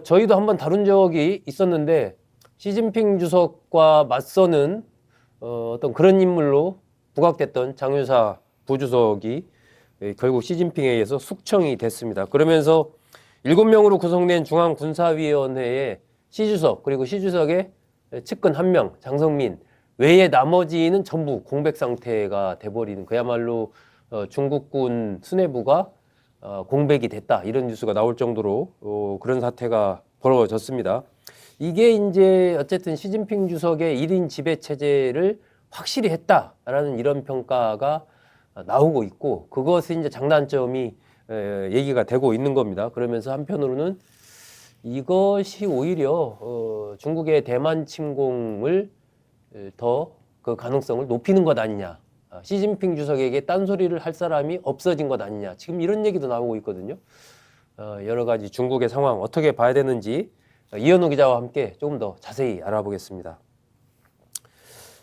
저희도 한번 다룬 적이 있었는데 시진핑 주석과 맞서는 어떤 그런 인물로 부각됐던 장유사 부주석이 결국 시진핑에 의해서 숙청이 됐습니다. 그러면서 7명으로 구성된 중앙군사위원회에 시주석 그리고 시주석의 측근 1명 장성민 외에 나머지는 전부 공백 상태가 돼버리는 그야말로 중국군 수뇌부가 공백이 됐다 이런 뉴스가 나올 정도로 그런 사태가 벌어졌습니다. 이게 이제 어쨌든 시진핑 주석의 1인 지배 체제를 확실히 했다라는 이런 평가가 나오고 있고 그것이 이제 장단점이 얘기가 되고 있는 겁니다. 그러면서 한편으로는 이것이 오히려 중국의 대만 침공을 더 그 가능성을 높이는 것 아니냐. 시진핑 주석에게 딴소리를 할 사람이 없어진 것 아니냐. 지금 이런 얘기도 나오고 있거든요. 여러 가지 중국의 상황 어떻게 봐야 되는지 이현우 기자와 함께 조금 더 자세히 알아보겠습니다.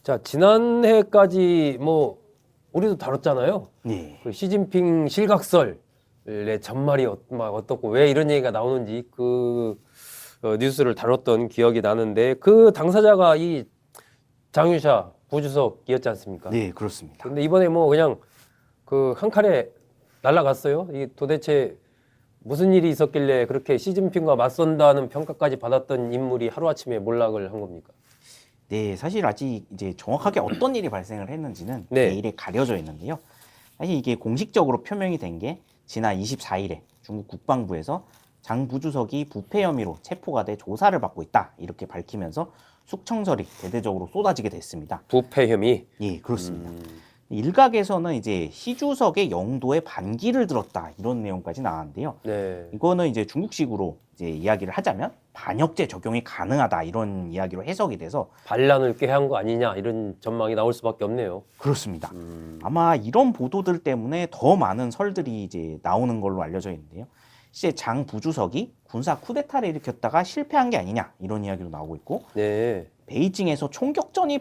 자, 지난해까지 뭐 우리도 다뤘잖아요. 네. 그 시진핑 실각설의 전말이 막 어떻고 왜 이런 얘기가 나오는지 그 뉴스를 다뤘던 기억이 나는데 그 당사자가 이 장유샤 부주석이었지 않습니까? 네, 그렇습니다. 근데 이번에 뭐 그냥 그 한 칼에 날아갔어요. 이게 도대체 무슨 일이 있었길래 그렇게 시진핑과 맞선다는 평가까지 받았던 인물이 하루아침에 몰락을 한 겁니까? 네, 사실 아직 이제 정확하게 어떤 일이 발생을 했는지는 네. 내일에 가려져 있는데요. 사실 이게 공식적으로 표명이 된 게 지난 24일에 중국 국방부에서 장 부주석이 부패 혐의로 체포가 돼 조사를 받고 있다 이렇게 밝히면서 숙청설이 대대적으로 쏟아지게 됐습니다. 부패 혐의. 예, 그렇습니다. 일각에서는 이제 시 주석의 영도에 반기를 들었다 이런 내용까지 나왔는데요. 네. 이거는 이제 중국식으로 이제 이야기를 하자면 반역죄 적용이 가능하다 이런 이야기로 해석이 돼서 반란을 꾀한 거 아니냐 이런 전망이 나올 수밖에 없네요. 그렇습니다. 아마 이런 보도들 때문에 더 많은 설들이 이제 나오는 걸로 알려져 있는데요. 실제 장 부주석이 군사 쿠데타를 일으켰다가 실패한 게 아니냐 이런 이야기도 나오고 있고 네. 베이징에서 총격전이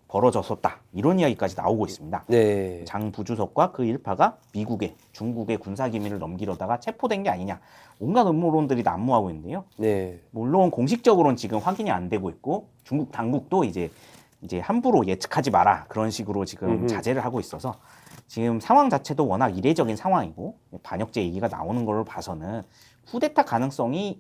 벌어졌었다 이런 이야기까지 나오고 있습니다. 네. 장 부주석과 그 일파가 미국에 중국의 군사기밀을 넘기려다가 체포된 게 아니냐 온갖 음모론들이 난무하고 있는데요. 네. 물론 공식적으로는 지금 확인이 안 되고 있고 중국 당국도 이제 함부로 예측하지 마라 그런 식으로 지금 자제를 하고 있어서 지금 상황 자체도 워낙 이례적인 상황이고 반역죄 얘기가 나오는 걸로 봐서는 쿠데타 가능성에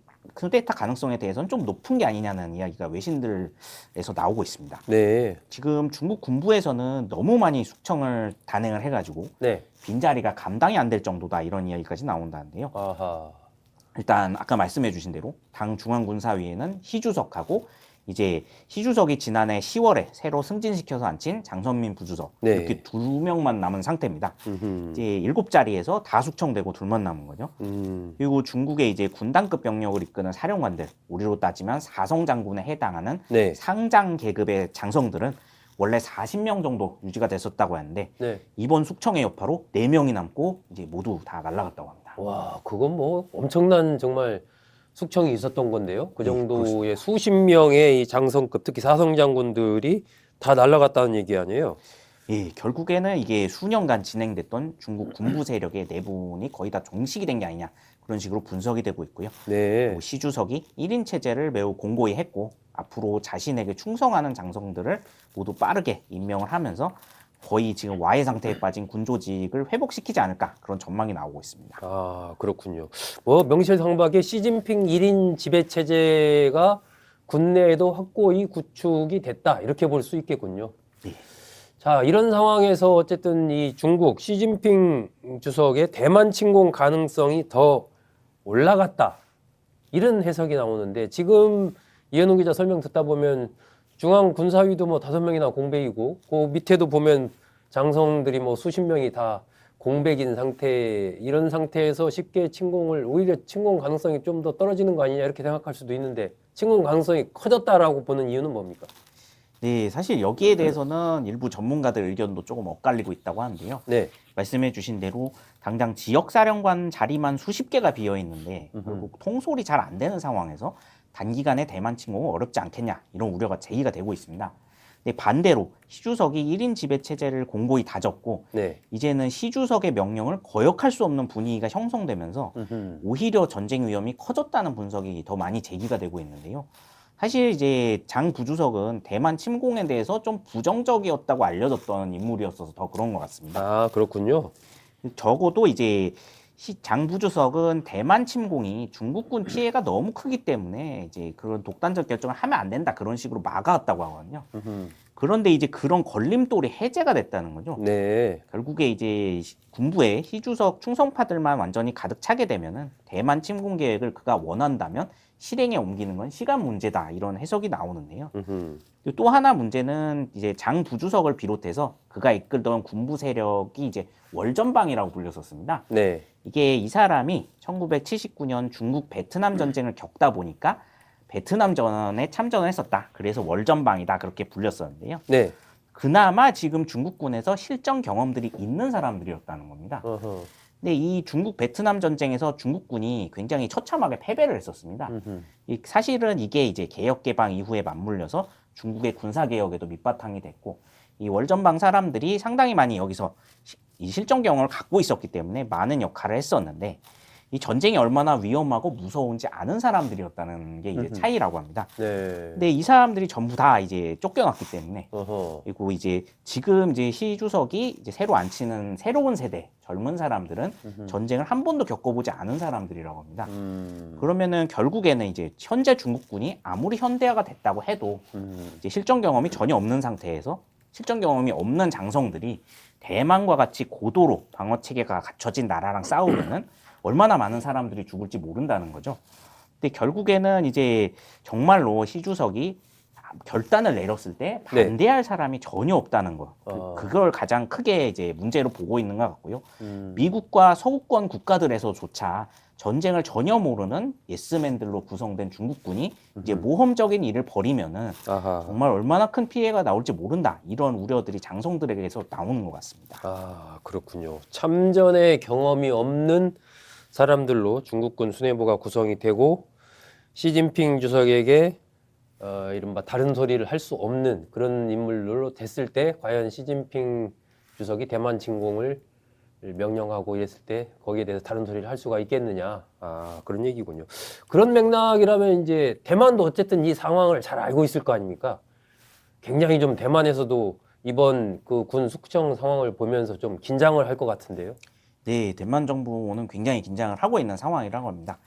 대해서는 좀 높은 게 아니냐는 이야기가 외신들에서 나오고 있습니다. 네. 지금 중국 군부에서는 너무 많이 숙청을 단행을 해가지고 네. 빈자리가 감당이 안 될 정도다 이런 이야기까지 나온다는데요. 아하. 일단 아까 말씀해 주신 대로 당 중앙군사위에는 시주석하고 이제 시주석이 지난해 10월에 새로 승진시켜서 앉힌 장선민 부주석 네. 이렇게 2명만 남은 상태입니다. 음흠. 이제 7자리에서 다 숙청되고 둘만 남은 거죠. 그리고 중국의 이제 군단급 병력을 이끄는 사령관들, 우리로 따지면 사성 장군에 해당하는 네. 상장 계급의 장성들은 원래 40명 정도 유지가 됐었다고 하는데 네. 이번 숙청의 여파로 4명이 남고 이제 모두 다 날아갔다고 합니다. 와, 그건 뭐 엄청난 정말 숙청이 있었던 건데요. 그 네, 정도의 수십 명의 이 장성급, 특히 사성 장군들이 다 날아갔다는 얘기 아니에요? 예, 결국에는 이게 수년간 진행됐던 중국 군부 세력의 내분이 거의 다 종식이 된 게 아니냐 그런 식으로 분석이 되고 있고요. 네. 시 주석이 1인 체제를 매우 공고히 했고 앞으로 자신에게 충성하는 장성들을 모두 빠르게 임명을 하면서 거의 지금 와해 상태에 빠진 군 조직을 회복시키지 않을까 그런 전망이 나오고 있습니다. 아, 그렇군요. 뭐 명실상부하게 시진핑 1인 지배 체제가 국내에도 확고히 구축이 됐다. 이렇게 볼 수 있겠군요. 네. 자, 이런 상황에서 어쨌든 이 중국 시진핑 주석의 대만 침공 가능성이 더 올라갔다. 이런 해석이 나오는데 지금 이현우 기자 설명 듣다 보면 중앙군사위도 뭐 5명이나 공백이고 그 밑에도 보면 장성들이 뭐 수십 명이 다 공백인 상태 이런 상태에서 쉽게 오히려 침공 가능성이 좀 더 떨어지는 거 아니냐 이렇게 생각할 수도 있는데 침공 가능성이 커졌다라고 보는 이유는 뭡니까? 네, 사실 여기에 대해서는 일부 전문가들 의견도 조금 엇갈리고 있다고 하는데요. 네. 말씀해 주신 대로 당장 지역사령관 자리만 수십 개가 비어 있는데 결국 통솔이 잘 안 되는 상황에서 단기간에 대만 침공은 어렵지 않겠냐 이런 우려가 제기가 되고 있습니다. 근데 반대로 시주석이 1인 지배 체제를 공고히 다졌고 네. 이제는 시주석의 명령을 거역할 수 없는 분위기가 형성되면서 오히려 전쟁 위험이 커졌다는 분석이 더 많이 제기가 되고 있는데요. 사실 이제 장 부주석은 대만 침공에 대해서 좀 부정적이었다고 알려졌던 인물이었어서 더 그런 것 같습니다. 아, 그렇군요. 적어도 이제 장 부주석은 대만 침공이 중국군 피해가 너무 크기 때문에 이제 그런 독단적 결정을 하면 안 된다 그런 식으로 막아왔다고 하거든요. 그런데 이제 그런 걸림돌이 해제가 됐다는 거죠. 네. 결국에 이제 군부에 시주석 충성파들만 완전히 가득 차게 되면은 대만 침공 계획을 그가 원한다면 실행에 옮기는 건 시간 문제다 이런 해석이 나오는데요. 그리고 또 하나 문제는 이제 장 부주석을 비롯해서 그가 이끌던 군부 세력이 이제 월전방이라고 불렸었습니다. 네. 이게 이 사람이 1979년 중국 베트남 전쟁을 겪다 보니까 베트남전에 참전을 했었다. 그래서 월전방이다 그렇게 불렸었는데요. 네. 그나마 지금 중국군에서 실전 경험들이 있는 사람들이었다는 겁니다. 어허. 근데 이 중국 베트남 전쟁에서 중국군이 굉장히 처참하게 패배를 했었습니다. 사실은 이게 이제 개혁 개방 이후에 맞물려서 중국의 군사 개혁에도 밑바탕이 됐고 이 월전방 사람들이 상당히 많이 여기서 이 실전 경험을 갖고 있었기 때문에 많은 역할을 했었는데 이 전쟁이 얼마나 위험하고 무서운지 아는 사람들이었다는 게 이제 차이라고 합니다. 네. 근데 이 사람들이 전부 다 이제 쫓겨났기 때문에 어허. 그리고 이제 지금 이제 시 주석이 이제 새로 앉히는 새로운 세대 젊은 사람들은 전쟁을 한 번도 겪어보지 않은 사람들이라고 합니다. 그러면은 결국에는 이제 현재 중국군이 아무리 현대화가 됐다고 해도 이제 실전 경험이 전혀 없는 상태에서 실전 경험이 없는 장성들이 대만과 같이 고도로 방어 체계가 갖춰진 나라랑 싸우면은 얼마나 많은 사람들이 죽을지 모른다는 거죠. 근데 결국에는 이제 정말로 시주석이 결단을 내렸을 때 반대할 사람이 전혀 없다는 거. 그걸 가장 크게 이제 문제로 보고 있는 것 같고요. 미국과 서구권 국가들에서조차 전쟁을 전혀 모르는 예스맨들로 구성된 중국군이 이제 모험적인 일을 벌이면은 아하. 정말 얼마나 큰 피해가 나올지 모른다. 이런 우려들이 장성들에게서 나오는 것 같습니다. 아, 그렇군요. 참전의 경험이 없는 사람들로 중국군 수뇌부가 구성이 되고 시진핑 주석에게 이른바 다른 소리를 할 수 없는 그런 인물로 됐을 때 과연 시진핑 주석이 대만 침공을 명령하고 이랬을 때 거기에 대해서 다른 소리를 할 수가 있겠느냐. 아, 그런 얘기군요. 그런 맥락이라면 이제 대만도 어쨌든 이 상황을 잘 알고 있을 거 아닙니까? 굉장히 좀 대만에서도 이번 그 군 숙청 상황을 보면서 좀 긴장을 할 것 같은데요. 네, 대만 정부는 굉장히 긴장을 하고 있는 상황이라고 합니다.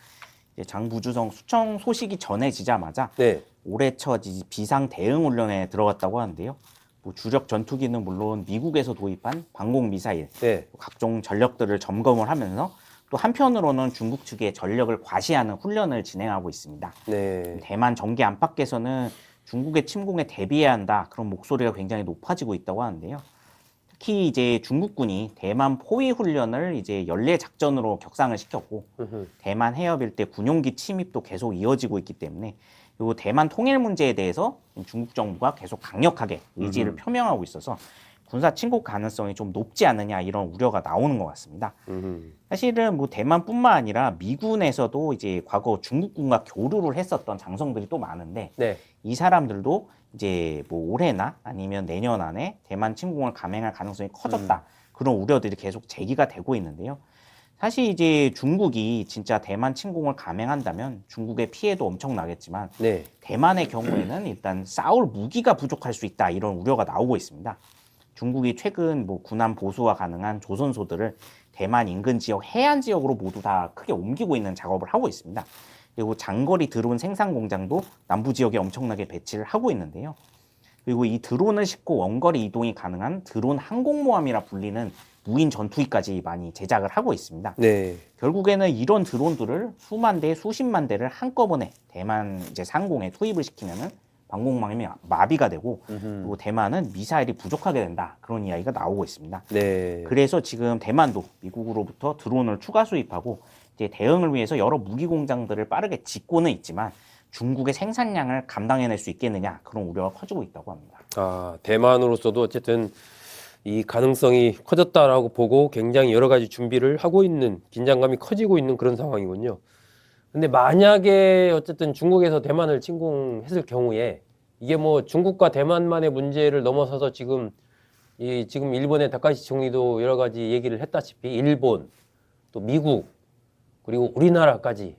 이제 장 부주석 수청 소식이 전해지자마자 네. 올해 첫 비상 대응 훈련에 들어갔다고 하는데요. 뭐 주력 전투기는 물론 미국에서 도입한 방공 미사일, 네. 각종 전력들을 점검을 하면서 또 한편으로는 중국 측의 전력을 과시하는 훈련을 진행하고 있습니다. 네. 대만 정계 안팎에서는 중국의 침공에 대비해야 한다 그런 목소리가 굉장히 높아지고 있다고 하는데요. 특히 이제 중국군이 대만 포위 훈련을 이제 연례 작전으로 격상을 시켰고 대만 해협 일대 군용기 침입도 계속 이어지고 있기 때문에 그리고 대만 통일 문제에 대해서 중국 정부가 계속 강력하게 의지를 표명하고 있어서 군사 침공 가능성이 좀 높지 않느냐 이런 우려가 나오는 것 같습니다. 사실은 뭐 대만뿐만 아니라 미군에서도 이제 과거 중국군과 교류를 했었던 장성들이 또 많은데 네. 이 사람들도 이제 뭐 올해나 아니면 내년 안에 대만 침공을 감행할 가능성이 커졌다. 그런 우려들이 계속 제기가 되고 있는데요. 사실 이제 중국이 진짜 대만 침공을 감행한다면 중국의 피해도 엄청나겠지만 네. 대만의 경우에는 일단 싸울 무기가 부족할 수 있다. 이런 우려가 나오고 있습니다. 중국이 최근 뭐 군함 보수가 가능한 조선소들을 대만 인근 지역, 해안 지역으로 모두 다 크게 옮기고 있는 작업을 하고 있습니다. 그리고 장거리 드론 생산 공장도 남부 지역에 엄청나게 배치를 하고 있는데요. 그리고 이 드론을 싣고 원거리 이동이 가능한 드론 항공모함이라 불리는 무인 전투기까지 많이 제작을 하고 있습니다. 네. 결국에는 이런 드론들을 수만 대, 수십만 대를 한꺼번에 대만 이제 상공에 투입을 시키면은 방공망이 마비가 되고 그리고 대만은 미사일이 부족하게 된다. 그런 이야기가 나오고 있습니다. 네. 그래서 지금 대만도 미국으로부터 드론을 추가 수입하고 이제 대응을 위해서 여러 무기 공장들을 빠르게 짓고는 있지만 중국의 생산량을 감당해낼 수 있겠느냐 그런 우려가 커지고 있다고 합니다. 아, 대만으로서도 어쨌든 이 가능성이 커졌다라고 보고 굉장히 여러 가지 준비를 하고 있는 긴장감이 커지고 있는 그런 상황이군요. 근데 만약에 어쨌든 중국에서 대만을 침공했을 경우에 이게 뭐 중국과 대만만의 문제를 넘어서서 지금 지금 일본의 다카이치 총리도 여러 가지 얘기를 했다시피 일본 또 미국 그리고 우리나라까지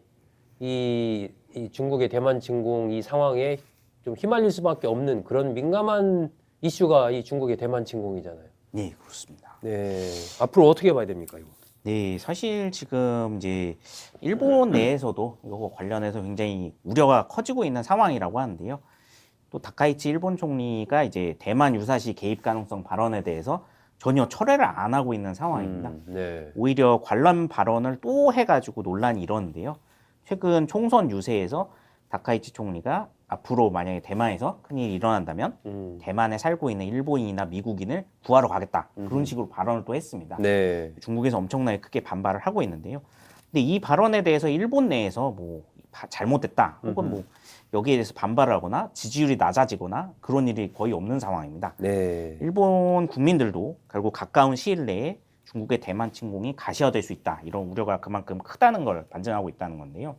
이 중국의 대만 침공 이 상황에 좀 휘말릴 수밖에 없는 그런 민감한 이슈가 이 중국의 대만 침공이잖아요. 네, 그렇습니다. 네, 앞으로 어떻게 봐야 됩니까 이거? 네, 사실 지금 이제 일본 내에서도 이거 관련해서 굉장히 우려가 커지고 있는 상황이라고 하는데요. 또 다카이치 일본 총리가 이제 대만 유사시 개입 가능성 발언에 대해서 전혀 철회를 안 하고 있는 상황입니다. 네. 오히려 관련 발언을 또 해가지고 논란이 일었는데요. 최근 총선 유세에서 다카이치 총리가 앞으로 만약에 대만에서 큰일이 일어난다면 대만에 살고 있는 일본인이나 미국인을 구하러 가겠다. 그런 식으로 발언을 또 했습니다. 네. 중국에서 엄청나게 크게 반발을 하고 있는데요. 근데 이 발언에 대해서 일본 내에서 뭐 잘못됐다 혹은 뭐 여기에 대해서 반발을 하거나 지지율이 낮아지거나 그런 일이 거의 없는 상황입니다. 네. 일본 국민들도 결국 가까운 시일 내에 중국의 대만 침공이 가시화될 수 있다. 이런 우려가 그만큼 크다는 걸 반증하고 있다는 건데요.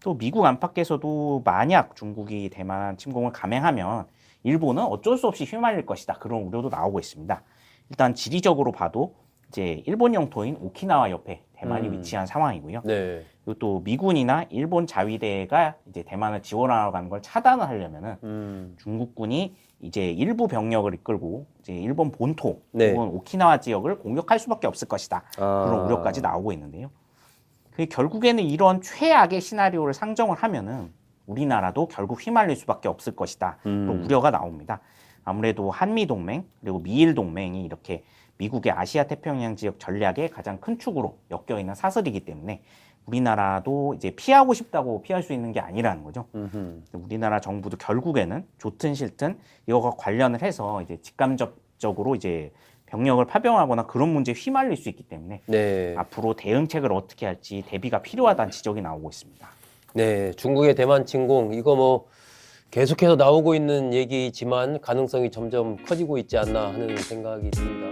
또 미국 안팎에서도 만약 중국이 대만 침공을 감행하면 일본은 어쩔 수 없이 휘말릴 것이다. 그런 우려도 나오고 있습니다. 일단 지리적으로 봐도 이제 일본 영토인 오키나와 옆에 대만이 위치한 상황이고요. 네. 그리고 또 미군이나 일본 자위대가 이제 대만을 지원하러 가는 걸 차단을 하려면은 중국군이 이제 일부 병력을 이끌고 이제 일본 본토 네. 혹은 오키나와 지역을 공격할 수밖에 없을 것이다. 그런 우려까지 나오고 있는데요. 그 결국에는 이런 최악의 시나리오를 상정을 하면은 우리나라도 결국 휘말릴 수밖에 없을 것이다. 또 우려가 나옵니다. 아무래도 한미 동맹 그리고 미일 동맹이 이렇게 미국의 아시아 태평양 지역 전략의 가장 큰 축으로 엮여 있는 사슬이기 때문에 우리나라도 이제 피하고 싶다고 피할 수 있는 게 아니라는 거죠. 우리나라 정부도 결국에는 좋든 싫든 이거와 관련을 해서 이제 직간접적으로 이제 병력을 파병하거나 그런 문제에 휘말릴 수 있기 때문에 네. 앞으로 대응책을 어떻게 할지 대비가 필요하다는 지적이 나오고 있습니다. 네. 중국의 대만 침공 이거 뭐 계속해서 나오고 있는 얘기지만 가능성이 점점 커지고 있지 않나 하는 생각이 듭니다.